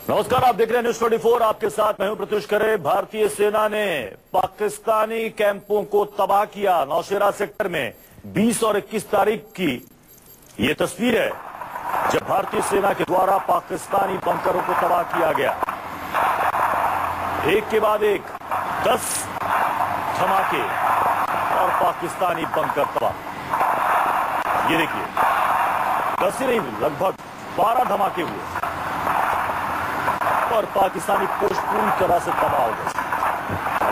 नमस्कार, आप देख रहे हैं न्यूज 24। आपके साथ मैं हूं प्रत्युष खरे। भारतीय सेना ने पाकिस्तानी कैंपों को तबाह किया। नौशेरा सेक्टर में 20 और 21 तारीख की ये तस्वीर है जब भारतीय सेना के द्वारा पाकिस्तानी बंकरों को तबाह किया गया। एक के बाद एक 10 धमाके और पाकिस्तानी बंकर तबाह। ये देखिए, 10 ही नहीं, लगभग 12 धमाके हुए और पाकिस्तानी पोस्ट पूरी तरह से तबाह हो गए।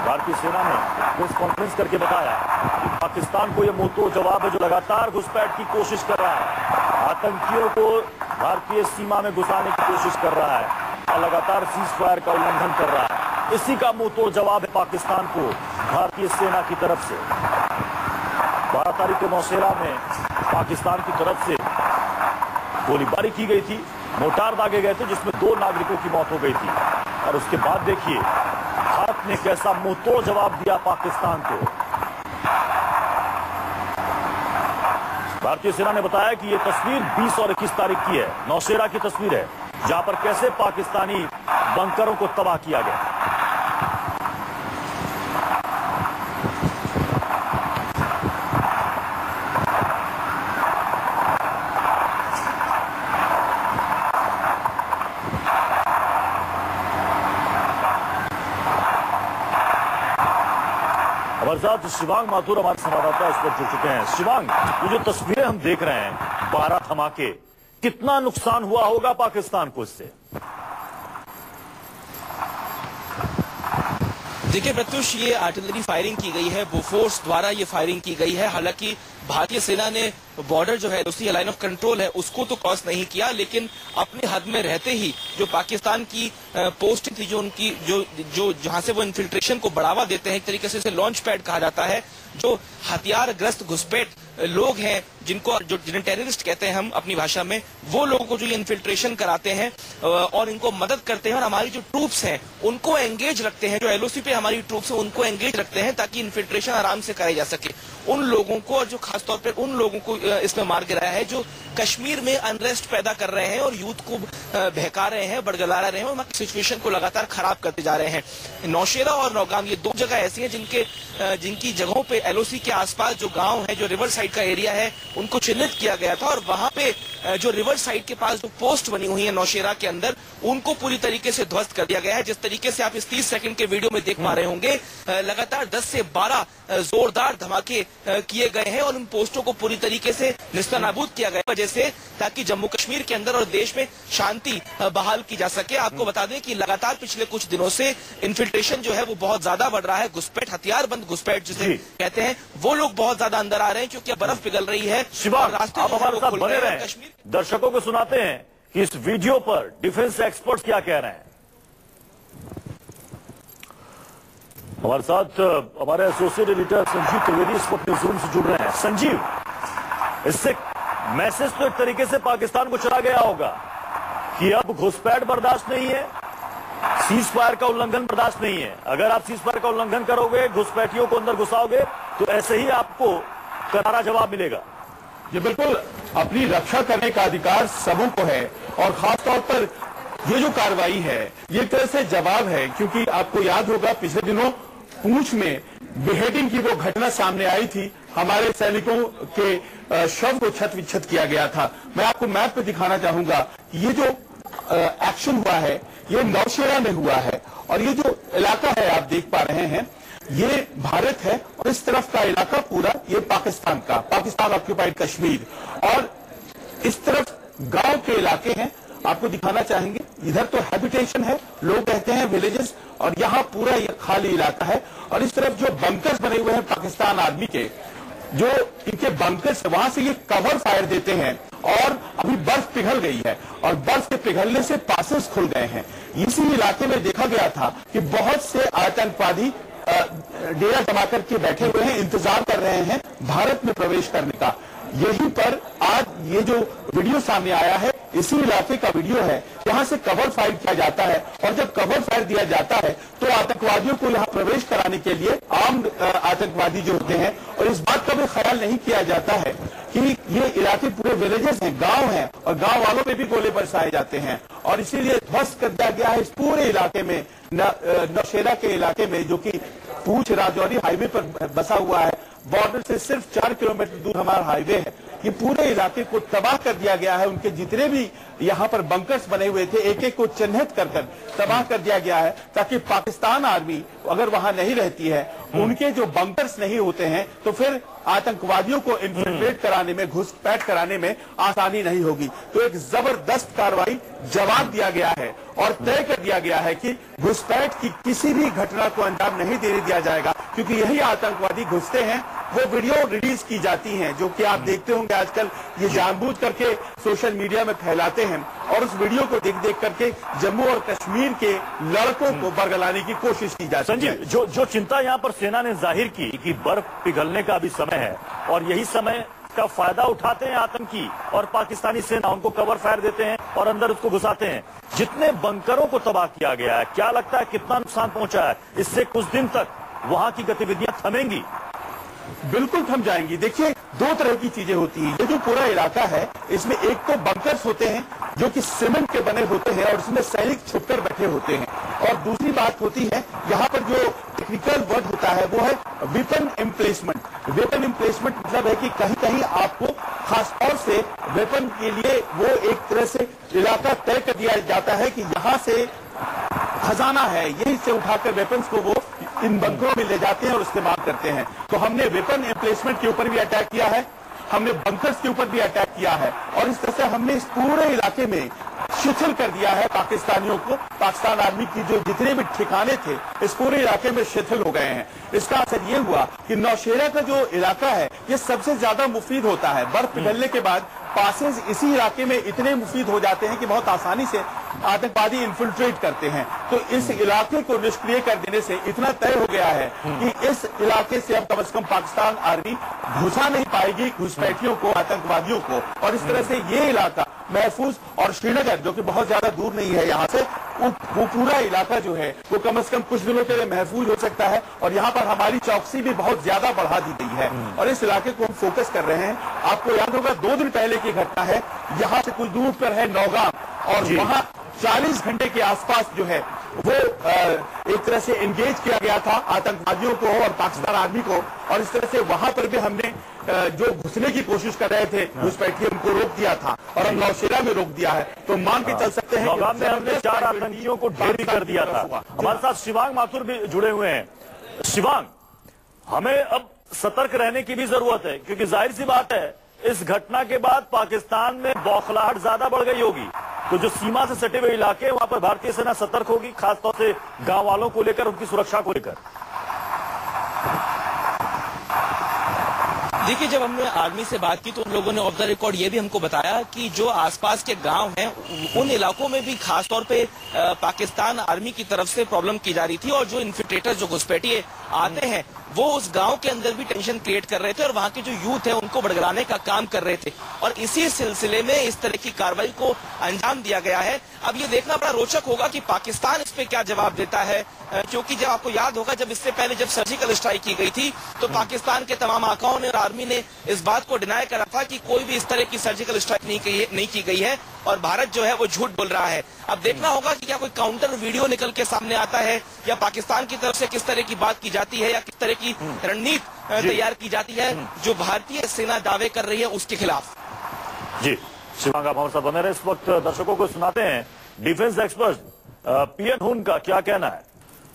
भारतीय सेना ने प्रेस कॉन्फ्रेंस करके बताया कि पाकिस्तान को यह मुंहतोड़ जवाब है जो लगातार घुसपैठ की कोशिश कर रहा है, आतंकियों को भारतीय सीमा में घुसाने की कोशिश कर रहा है और लगातार सीज फायर का उल्लंघन कर रहा है। इसी का मुंहतोड़ जवाब है पाकिस्तान को भारतीय सेना की तरफ से। 12 तारीख को नौशेरा में पाकिस्तान की तरफ से गोलीबारी की गई थी, मोर्टार दागे गए थे जिसमें 2 नागरिकों की मौत हो गई थी। और उसके बाद देखिए भारत ने कैसा मुंहतोड़ जवाब दिया पाकिस्तान को। भारतीय सेना ने बताया कि यह तस्वीर 20 और 21 तारीख की है, नौशेरा की तस्वीर है, जहां पर कैसे पाकिस्तानी बंकरों को तबाह किया गया। हमारे साथ शिवांग माथुर हमारे संवाददाता इस पर जुड़ चुके हैं। शिवांग, ये जो तस्वीरें हम देख रहे हैं, 12 धमाके, कितना नुकसान हुआ होगा पाकिस्तान को इससे? देखिए प्रत्युष, ये आर्टिलरी फायरिंग की गई है, बोफोर्स द्वारा ये फायरिंग की गई है। हालांकि भारतीय सेना ने बॉर्डर जो है, उसकी लाइन ऑफ कंट्रोल है, उसको तो क्रॉस नहीं किया, लेकिन अपने हद में रहते ही जो पाकिस्तान की पोस्ट थी, जो उनकी जो जहां से वो इन्फिल्ट्रेशन को बढ़ावा देते हैं, एक तरीके से इसे लॉन्च पैड कहा जाता है, जो हथियारग्रस्त घुसपैठ लोग हैं, जिन्हें टेररिस्ट कहते हैं हम अपनी भाषा में, वो लोगों को जो ये इन्फिल्ट्रेशन कराते हैं और इनको मदद करते हैं और हमारी जो ट्रूप्स हैं उनको एंगेज रखते हैं, जो एलओसी पे हमारी ट्रूप्स हैं उनको एंगेज रखते हैं ताकि इन्फिल्ट्रेशन आराम से कराई जा सके। उन लोगों को, और जो खासतौर पर उन लोगों को इसमें मार गिराया है जो कश्मीर में अनरेस्ट पैदा कर रहे हैं और यूथ को बहका रहे हैं, बड़गला रहे हैं और सिचुएशन को लगातार खराब करते जा रहे हैं। नौशेरा और नौगाम, ये 2 जगह ऐसी हैं जिनकी जगहों पे एलओसी के आसपास जो गांव है, जो रिवर साइड का एरिया है, उनको चिन्हित किया गया था और वहां पे जो रिवर साइड के पास जो पोस्ट बनी हुई है नौशेरा के अंदर, उनको पूरी तरीके से ध्वस्त कर दिया गया है। जिस तरीके से आप इस 30 सेकंड के वीडियो में देख पा रहे होंगे, लगातार 10 से 12 जोरदार धमाके किए गए हैं और उन पोस्टों को पूरी तरीके से निस्तनाबूद किया गया वजह से, ताकि जम्मू कश्मीर के अंदर और देश में शांति बहाल की जा सके। आपको बता दें कि लगातार पिछले कुछ दिनों से इन्फिल्ट्रेशन जो है वो बहुत ज्यादा बढ़ रहा है। घुसपैठ, हथियारबंद घुसपैठ जिसे कहते हैं, वो लोग बहुत ज्यादा अंदर आ रहे हैं क्योंकि बर्फ पिघल रही है। रास्ते आप हमारे साथ बने रहे, दर्शकों को सुनाते हैं कि इस वीडियो पर डिफेंस एक्सपर्ट्स क्या कह रहे हैं। हमारे साथ हमारे एसोसिएट एडिटर संजीव त्रिवेदी इस वक्त न्यूज़रूम से जुड़ रहे हैं। संजीव, इससे मैसेज तो एक तरीके से पाकिस्तान को चला गया होगा कि अब घुसपैठ बर्दाश्त नहीं है, सीज फायर का उल्लंघन बर्दाश्त नहीं है। अगर आप सीज फायर का उल्लंघन करोगे, घुसपैठियों को अंदर घुसाओगे, तो ऐसे ही आपको करारा जवाब मिलेगा। ये बिल्कुल अपनी रक्षा करने का अधिकार सबों को है और खासतौर पर ये जो कार्रवाई है ये एक तरह से जवाब है, क्योंकि आपको याद होगा पिछले दिनों पूंछ में बेहेडिंग की वो घटना सामने आई थी, हमारे सैनिकों के शव को छत विच्छत किया गया था। मैं आपको मैप पे दिखाना चाहूंगा, ये जो एक्शन हुआ है ये नौशेरा में हुआ है और ये जो इलाका है आप देख पा रहे हैं ये भारत है और इस तरफ का इलाका पूरा ये पाकिस्तान का, पाकिस्तान ऑक्यूपाइड कश्मीर, और इस तरफ गांव के इलाके हैं। आपको दिखाना चाहेंगे, इधर तो हैबिटेशन है, लोग रहते हैं, विलेजेस, और यहाँ पूरा ये खाली इलाका है। और इस तरफ जो बंकर्स बने हुए हैं पाकिस्तान आर्मी के, जो इनके बंकर्स वहां से ये कवर फायर देते हैं और अभी बर्फ पिघल गई है और बर्फ के पिघलने से पासेस खुल गए हैं। इसी इलाके में देखा गया था कि बहुत से आतंकवादी डेरा जमा करके बैठे हुए हैं, इंतजार कर रहे हैं भारत में प्रवेश करने का। यहीं पर आज ये जो वीडियो सामने आया है, इसी इलाके का वीडियो है, यहाँ से कवर फायर किया जाता है और जब कवर फायर दिया जाता है तो आतंकवादियों को यहाँ प्रवेश कराने के लिए आम आतंकवादी जो होते हैं, और इस बात का भी ख्याल नहीं किया जाता है कि ये इलाके पूरे विलेजेस हैं, गांव हैं, और गांव वालों पे भी गोले बरसाए जाते हैं और इसीलिए ध्वस्त कर दिया गया है इस पूरे इलाके में, नौशेरा के इलाके में, जो कि पूंछ राजौरी हाईवे पर बसा हुआ है। बॉर्डर से सिर्फ 4 किलोमीटर दूर हमारा हाईवे है। ये पूरे इलाके को तबाह कर दिया गया है। उनके जितने भी यहाँ पर बंकर्स बने हुए थे, एक एक को चिन्हित कर तबाह कर दिया गया है, ताकि पाकिस्तान आर्मी अगर वहां नहीं रहती है, उनके जो बंकर्स नहीं होते हैं, तो फिर आतंकवादियों को इन्फिल्ट्रेट कराने में, घुसपैठ कराने में आसानी नहीं होगी। तो एक जबरदस्त कार्रवाई जवाब दिया गया है और तय कर दिया गया है कि घुसपैठ की किसी भी घटना को अंजाम नहीं देने दिया जाएगा, क्योंकि यही आतंकवादी घुसते हैं। वो वीडियो रिलीज की जाती हैं, जो कि आप देखते होंगे आजकल ये जानबूझ करके सोशल मीडिया में फैलाते हैं, और उस वीडियो को देख देख करके जम्मू और कश्मीर के लड़कों को बरगलाने की कोशिश की जाती है। संजीव, जो चिंता यहाँ पर सेना ने जाहिर की कि बर्फ पिघलने का भी समय है और यही समय का फायदा उठाते हैं आतंकी और पाकिस्तानी सेना, उनको कवर फायर देते हैं और अंदर उसको घुसाते हैं। जितने बंकरों को तबाह किया गया है, क्या लगता है कितना नुकसान पहुंचा है? इससे कुछ दिन तक वहां की गतिविधियां थमेंगी? बिल्कुल थम जाएंगी। देखिए, दो तरह की चीजें होती हैं। ये जो पूरा इलाका है, इसमें एक तो बंकर्स होते हैं जो कि सीमेंट के बने होते हैं और इसमें सैनिक छुपकर बैठे होते हैं, और दूसरी बात होती है यहाँ पर जो टेक्निकल वर्ड होता है वो है वेपन एम्प्लेसमेंट। वेपन एम्प्लेसमेंट मतलब है कि कहीं कहीं आपको खासतौर से वेपन के लिए वो एक तरह से इलाका तय कर दिया जाता है कि यहाँ से खजाना है, यहीं से उठाकर वेपन्स को वो इन बंकरों में ले जाते हैं और इस्तेमाल करते हैं। तो हमने वेपन एम्प्लेसमेंट के ऊपर भी अटैक किया है, हमने बंकर्स के ऊपर भी अटैक किया है, और इस तरह से हमने इस पूरे इलाके में शिथिल कर दिया है पाकिस्तानियों को। पाकिस्तान आर्मी की जो जितने भी ठिकाने थे, इस पूरे इलाके में शिथिल हो गए हैं। इसका असर ये हुआ कि नौशेरा का जो इलाका है, ये सबसे ज्यादा मुफीद होता है। बर्फ पिघलने के बाद पासेज इसी इलाके में इतने मुफीद हो जाते हैं कि बहुत आसानी से आतंकवादी इन्फिल्ट्रेट करते हैं। तो इस इलाके को निष्क्रिय कर देने से इतना तय हो गया है कि इस इलाके से अब कम से कम पाकिस्तान आर्मी घुसा नहीं पाएगी घुसपैठियों को, आतंकवादियों को, और इस तरह से ये इलाका महफूज, और श्रीनगर जो कि बहुत ज्यादा दूर नहीं है यहाँ से, वो पूरा इलाका जो है वो कम से कम कुछ दिनों के लिए महफूज हो सकता है। और यहाँ पर हमारी चौकसी भी बहुत ज्यादा बढ़ा दी गई है और इस इलाके को हम फोकस कर रहे हैं। आपको याद होगा 2 दिन पहले की घटना है, यहाँ से कुछ दूर पर है नौगाम, और वहाँ 40 घंटे के आसपास जो है वो एक तरह से एंगेज किया गया था आतंकवादियों को और पाकिस्तान आर्मी को, और इस तरह से वहां पर भी हमने जो घुसने की कोशिश कर रहे थे घुसपैठी, उनको रोक दिया था, और हम नौशेरा में रोक दिया है। तो मान के चल सकते हैं नौगाम में हमने 4 आतंकियों को ढेर कर दिया था। हमारे साथ शिवांग माथुर भी जुड़े हुए हैं। शिवांग, हमें अब सतर्क रहने की भी जरूरत है, क्योंकि जाहिर सी बात है इस घटना के बाद पाकिस्तान में बौखलाहट ज्यादा बढ़ गई होगी। तो जो सीमा से सटे हुए इलाके, वहां पर भारतीय सेना सतर्क होगी, खासतौर से गांव वालों को लेकर, उनकी सुरक्षा को लेकर। देखिए, जब हमने आर्मी से बात की तो उन लोगों ने ऑफ द रिकॉर्ड ये भी हमको बताया कि जो आसपास के गांव हैं, उन इलाकों में भी खासतौर पे पाकिस्तान आर्मी की तरफ से प्रॉब्लम की जा रही थी, और जो इन्फिल्ट्रेटर, जो घुसपैठिए आते हैं, वो उस गांव के अंदर भी टेंशन क्रिएट कर रहे थे और वहां के जो यूथ है उनको भड़काने का काम कर रहे थे, और इसी सिलसिले में इस तरह की कार्रवाई को अंजाम दिया गया है। अब ये देखना बड़ा रोचक होगा कि पाकिस्तान इस पे क्या जवाब देता है, क्योंकि जब आपको याद होगा, जब इससे पहले जब सर्जिकल स्ट्राइक की गई थी तो पाकिस्तान के तमाम आकाओं ने और आर्मी ने इस बात को डिनाई करा था कि कोई भी इस तरह की सर्जिकल स्ट्राइक नहीं की गई है, और भारत जो है वो झूठ बोल रहा है। अब देखना होगा कि क्या कोई काउंटर वीडियो निकल के सामने आता है, या पाकिस्तान की तरफ से किस तरह की बात की जाती है, या किस तरह की रणनीति तैयार की जाती है जो भारतीय सेना दावे कर रही है उसके खिलाफ। जी शिवांग, आप हमारे साथ बने रहे। इस वक्त दर्शकों को सुनाते हैं डिफेंस एक्सपर्ट पीएन हुन का क्या कहना है।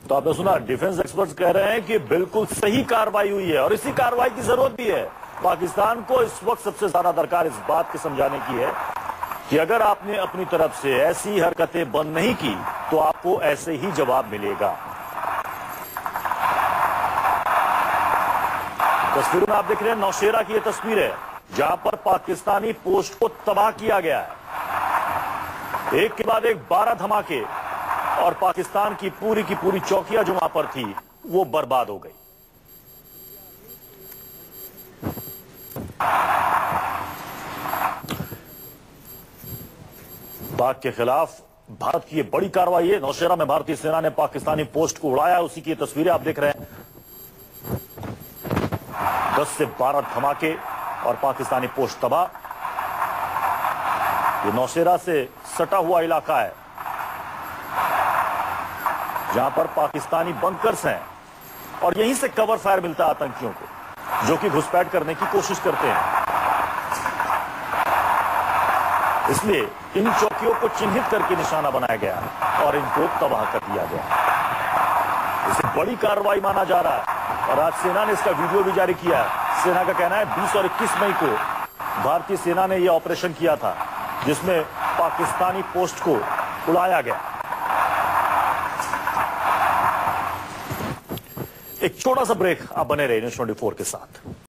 तो आपने सुना, डिफेंस एक्सपर्ट्स कह रहे हैं कि बिल्कुल सही कार्रवाई हुई है और इसी कार्रवाई की जरूरत भी है। पाकिस्तान को इस वक्त सबसे ज्यादा दरकार इस बात की समझाने की है कि अगर आपने अपनी तरफ से ऐसी हरकतें बंद नहीं की तो आपको ऐसे ही जवाब मिलेगा। तस्वीरों में आप देख रहे हैं नौशेरा की यह तस्वीर है, जहां पर पाकिस्तानी पोस्ट को तबाह किया गया है। एक के बाद एक 12 धमाके, और पाकिस्तान की पूरी चौकियां जो वहां पर थी वो बर्बाद हो गई। पाक के खिलाफ भारत की ये बड़ी कार्रवाई है। नौशेरा में भारतीय सेना ने पाकिस्तानी पोस्ट को उड़ाया, उसी की तस्वीरें आप देख रहे हैं। 10 से 12 धमाके और पाकिस्तानी पोस्ट तबाह। ये नौशेरा से सटा हुआ इलाका है। जहां पर पाकिस्तानी बंकर्स हैं और यहीं से कवर फायर मिलता है आतंकियों को, जो कि घुसपैठ करने की कोशिश करते हैं। इसलिए इन चौकियों को चिन्हित करके निशाना बनाया गया और इनको तबाह कर दिया गया। इसे बड़ी कार्रवाई माना जा रहा है और आज सेना ने इसका वीडियो भी जारी किया है। सेना का कहना है 20 और 21 मई को भारतीय सेना ने यह ऑपरेशन किया था, जिसमें पाकिस्तानी पोस्ट को उड़ाया गया। एक छोटा सा ब्रेक, आप बने रहे न्यूज़ 24 के साथ।